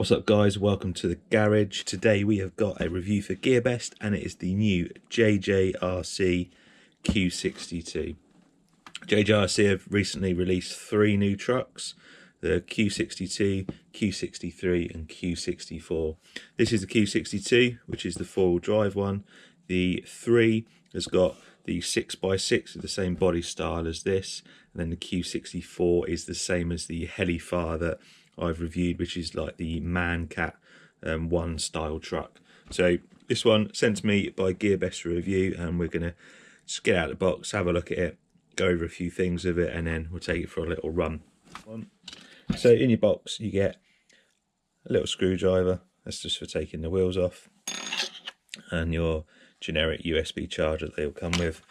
What's up guys, welcome to the garage. Today we have got a review for Gearbest and it is the new JJRC Q62. JJRC have recently released 3 new trucks, the Q62, Q63 and Q64. This is the Q62, which is the 4-wheel drive one. The 3 has got the 6x6 with the same body style as this, and then the Q64 is the same as the Heliphar that I've reviewed, which is like the Man-Cat 1 style truck. So this one sent to me by Gearbest for review, and we're gonna just get out of the box, have a look at it, go over a few things of it, and then we'll take it for a little run. So in your box you get a little screwdriver, that's just for taking the wheels off, and your generic USB charger that they'll come with.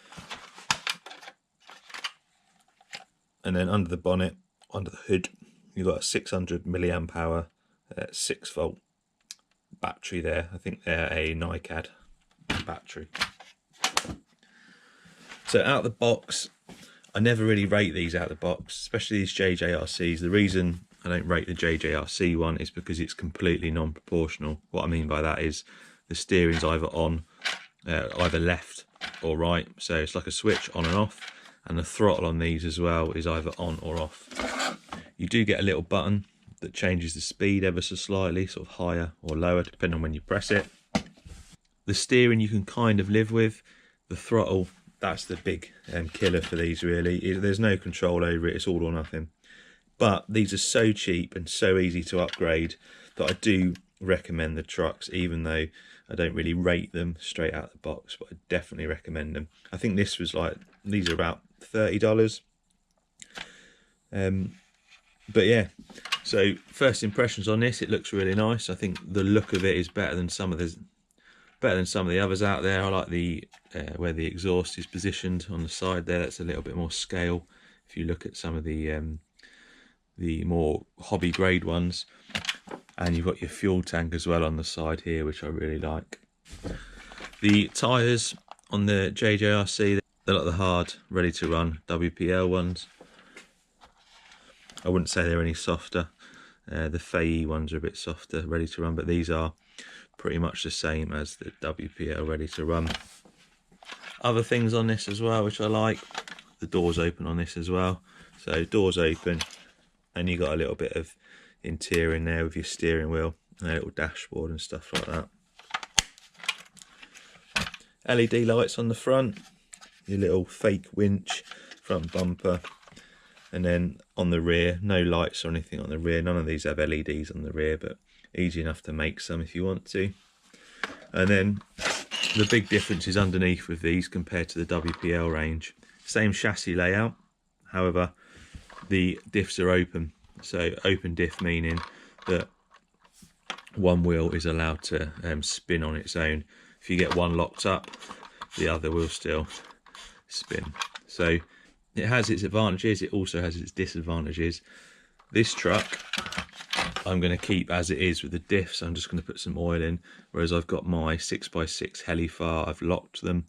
And then under the bonnet, under the hood, you've got a 600 milliamp hour 6-volt battery there. I think they're a NiCad battery. So out of the box, I never really rate these out of the box, especially these JJRCs. The reason I don't rate the JJRC one is because it's completely non-proportional. What I mean by that is the steering's either on, either left or right. So it's like a switch on and off, and the throttle on these as well is either on or off. You do get a little button that changes the speed ever so slightly, sort of higher or lower, depending on when you press it. The steering you can kind of live with. The throttle, that's the big killer for these really. There's no control over it, it's all or nothing. But these are so cheap and so easy to upgrade that I do recommend the trucks, even though I don't really rate them straight out of the box, but I definitely recommend them. I think this was like, these are about $30. But yeah, so first impressions on this, it looks really nice. I think the look of it is better than some of the others out there. I like the where the exhaust is positioned on the side there. That's a little bit more scale. If you look at some of the more hobby grade ones, and you've got your fuel tank as well on the side here, which I really like. The tyres on the JJRC, they're like the hard, ready to run WPL ones. I wouldn't say they're any softer. The FAE ones are a bit softer, ready to run, but these are pretty much the same as the WPL ready to run. Other things on this as well, which I like, the doors open on this as well. So doors open, and you got a little bit of interior in there with your steering wheel and a little dashboard and stuff like that. LED lights on the front, your little fake winch, front bumper. And then on the rear, no lights or anything on the rear. None of these have LEDs on the rear, but easy enough to make some if you want to. And then the big difference is underneath with these compared to the WPL range. Same chassis layout, however, the diffs are open. So open diff meaning that one wheel is allowed to spin on its own. If you get one locked up, the other will still spin. So it has its advantages, it also has its disadvantages. This truck I'm going to keep as it is with the diffs. I'm just going to put some oil in, whereas I've got my 6x6 Heliphar, I've locked them,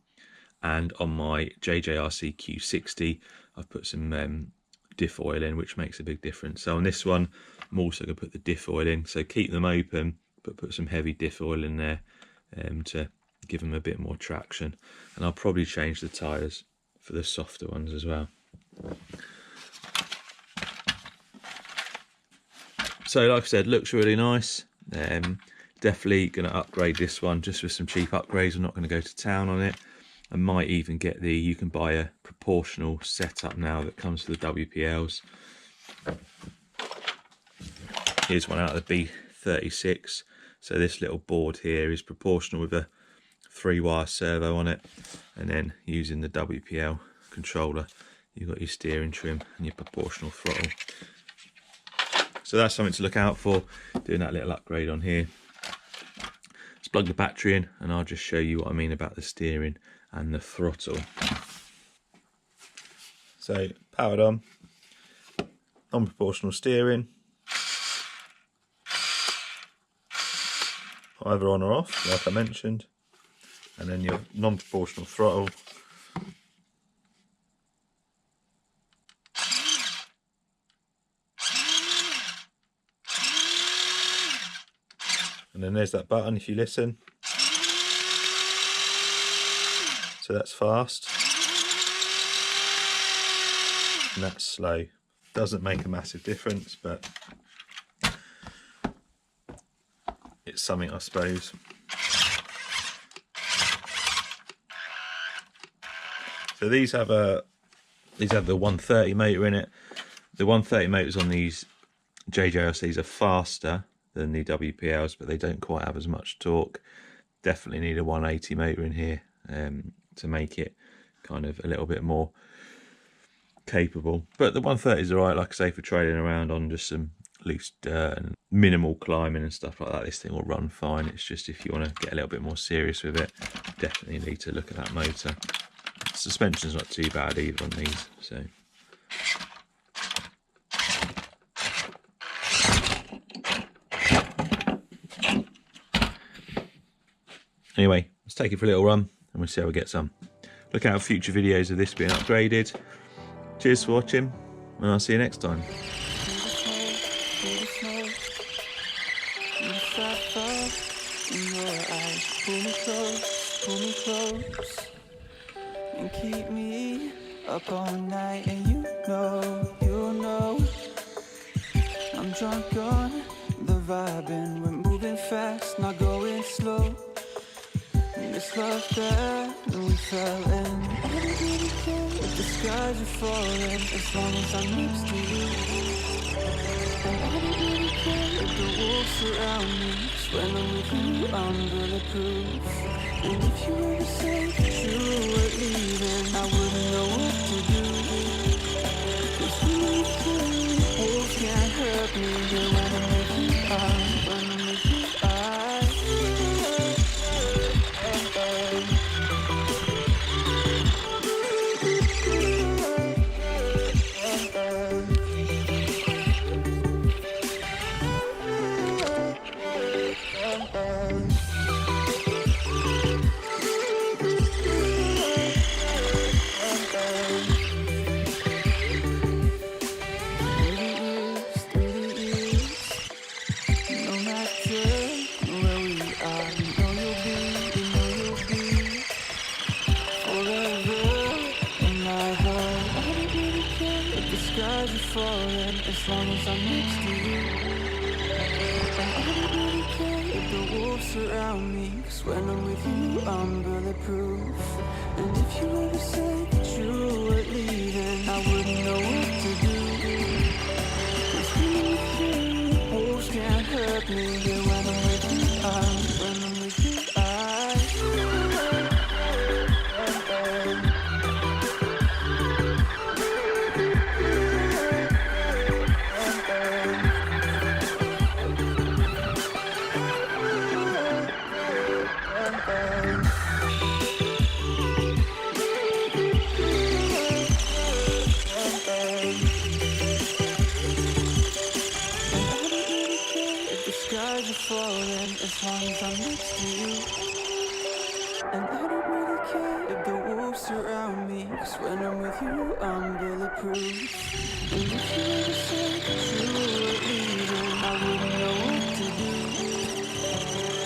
and on my JJRC Q60 I've put some diff oil in, which makes a big difference. So on this one I'm also going to put the diff oil in, so keep them open but put some heavy diff oil in there to give them a bit more traction. And I'll probably change the tyres for the softer ones as well. So like I said, looks really nice. Definitely going to upgrade this one just with some cheap upgrades. I'm not going to go to town on it. I might even get the, you can buy a proportional setup now that comes with the WPLs. Here's one out of the B36. So this little board here is proportional with a 3-wire servo on it, and then using the WPL controller you've got your steering trim and your proportional throttle. So that's something to look out for, doing that little upgrade on here. Let's plug the battery in and I'll just show you what I mean about the steering and the throttle. So powered on, non-proportional steering, either on or off like I mentioned, and then your non-proportional throttle. And then there's that button if you listen. So that's fast. And that's slow. Doesn't make a massive difference, but it's something, I suppose. So these have the 130 motor in it. The 130 motors on these JJRCs are faster than the WPLs, but they don't quite have as much torque. Definitely need a 180 motor in here to make it kind of a little bit more capable. But the 130 is alright, like I say, for trailing around on just some loose dirt and minimal climbing and stuff like that. This thing will run fine. It's just if you want to get a little bit more serious with it, definitely need to look at that motor. Suspension's not too bad either on these, so. Anyway, let's take it for a little run and we'll see how we get some. Look out for future videos of this being upgraded. Cheers for watching, and I'll see you next time. And keep me up all night, and you know I'm drunk on the vibe, and we're moving fast, not going slow. And this love that we fell in, I don't really care if the skies are falling, as long as I'm next to you. And I don't really care if the wolves surround me, 'cause when I'm with you, I'm bulletproof. And if you ever say that you were leaving, I wouldn't know what to do. 'Cause when I'm with you, wolves can't hurt me. Yeah, when I'm with you, when I'm with you, as long as I'm next to you. And I don't really care if the wolves surround me, 'cause when I'm with you, I'm bulletproof. And if you ever say that you were leaving, I wouldn't know what to do. 'Cause when I'm with you, wolves can't hurt me. Yeah, when I'm with you, when I'm with you, as long as I'm next to you. And I don't really care if the wolves surround me, 'cause when I'm with you, I'm bulletproof. And if you ever said that you were leaving, I wouldn't know what to do.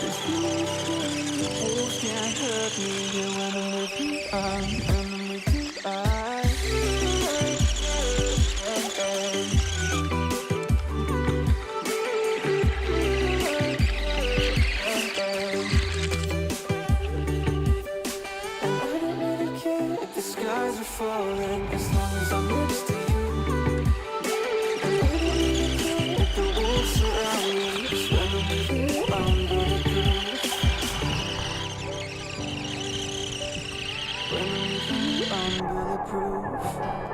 'Cause when I'm with you, wolves can't hurt me. Yeah, when I'm with you, when I'm with you, falling, as long as I'm next to you. And I don't really care if the wolves surround me, 'cause when I'm with you, I'm bulletproof. When I'm with you, I'm bulletproof.